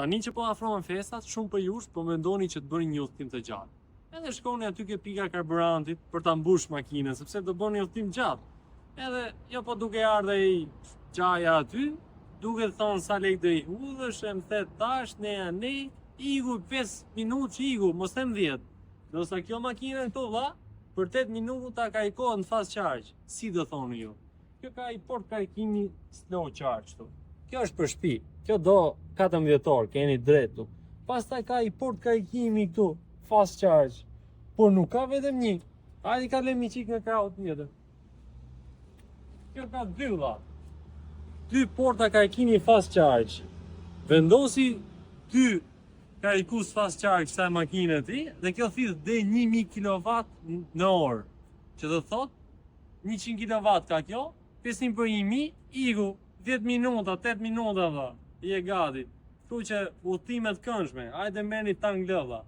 Tani që po afrohen festat, shumë për jush po mendoni që të bëni një udhëtim të gjatë. Edhe shkoni aty ke pika karburantit për ta mbush makinën, sepse do bëni udhëtim gjatë. Edhe jo po duke ardhe i gjaja aty, duke thonë sa lek do i hudhësh, e më thet tash, ne, igu 5 minutë që igu, mos them 10. Do sa kjo makina këto vlla, për 8 minuta ka i kohë në fast charge. Si do thoni ju? Kjo ka i port karikimi slow charge këtu. Kjo është për shtëpi. Kjo do 14 orë, keni drejtu. Pastaj ka i port karikimi këtu, fast charge. Por nuk ka vetëm një. Hajde ka lemi qik në krahut tjetër. Kjo ka 2 vlla. 2 porta karikimi fast charge. Vendosi 2 karikus fast charge kësaj makine ti, dhe kjo thith dhe 1000 kW në orë. Që do thot, 100 kW ka kjo, 500 për 1000, iku, 10 minuta, 8 minuta dhe, i e gati. Kështu që udhëtimet këndshme, hajde merrni tang lëlla.